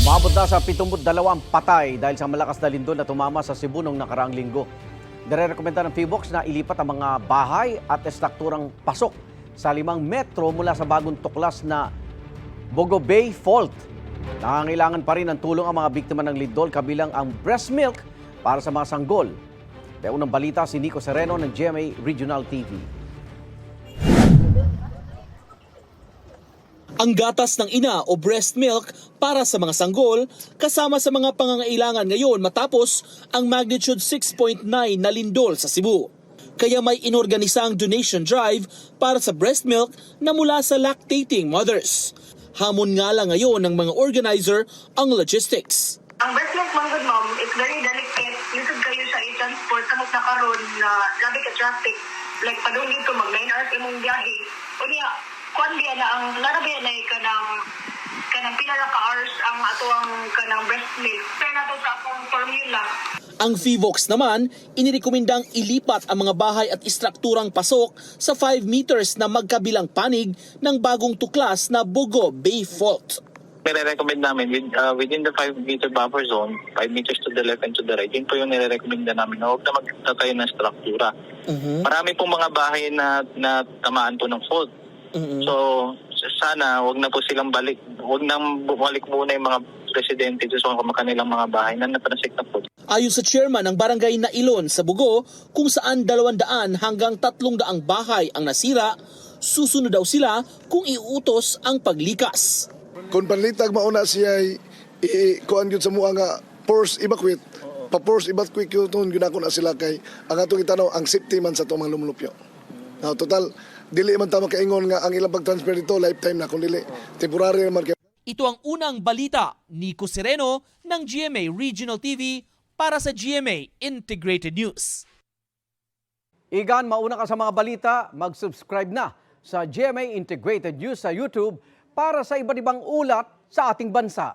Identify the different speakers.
Speaker 1: Umabot na sa 72 patay dahil sa malakas na lindol na tumama sa Cebu noong nakaraang linggo. Nirerekomenda ng PHIVOLCS na ilipat ang mga bahay at estrukturang pasok sa 5 metro mula sa bagong tuklas na Bogo Bay Fault. Nangangailangan pa rin ng tulong ang mga biktima ng lindol kabilang ang breast milk para sa mga sanggol. Kaya unang balita si Nico Sereno ng GMA Regional TV.
Speaker 2: Ang gatas ng ina o breast milk para sa mga sanggol kasama sa mga pangangailangan ngayon matapos ang magnitude 6.9 na lindol sa Cebu. Kaya may inorganisang donation drive para sa breast milk na mula sa lactating mothers. Hamon nga lang ngayon ng mga organizer ang logistics.
Speaker 3: Ang breast milk, mga good ma'am, it's very delicate. Lisod kayo sa i-transport. Samot na karon na labi ka traffic. Like, padungin ko mag 9 hours imong biyahe. O niya, kuan diya na ang larabiya na kanang pila ka hours ang atuang kanang breast milk. Pero nato sa akong formula.
Speaker 2: Ang PHIVOLCS naman, inirekomendang ilipat ang mga bahay at istrukturang pasok sa 5 meters na magkabilang panig ng bagong tuklas na Bogo Bay Fault.
Speaker 4: Nire-recommend namin within the 5-meter buffer zone, 5 meters to the left and to the right, yun po yung nire-recommend namin na huwag na magtatayo ng struktura. Marami pong mga bahay na tamaan po ng fault. So, sana huwag na po silang huwag nang bumalik muna yung mga presidente sa kanilang mga bahay na natransik na po.
Speaker 2: Ayon sa chairman ng barangay na Ilon sa Bugo, kung saan 200 hanggang 300 bahay ang nasira, susunod daw sila kung iuutos ang paglikas.
Speaker 5: Kung panlitag mauna siya kuan gyud sa mua nga force evacuate, pa-force evacuate yun ako na sila kay ang atong itanaw ang safety man sa itong mga lumulupyo. Now, total, dili man tama kaingon nga ang ilang pag-transfer dito lifetime na kung dili temporary naman kay.
Speaker 2: Ito ang unang balita, Nico Sereno ng GMA Regional TV para sa GMA Integrated News.
Speaker 1: Igan, mauna ka sa mga balita, mag-subscribe na sa GMA Integrated News sa YouTube para sa iba't ibang ulat sa ating bansa.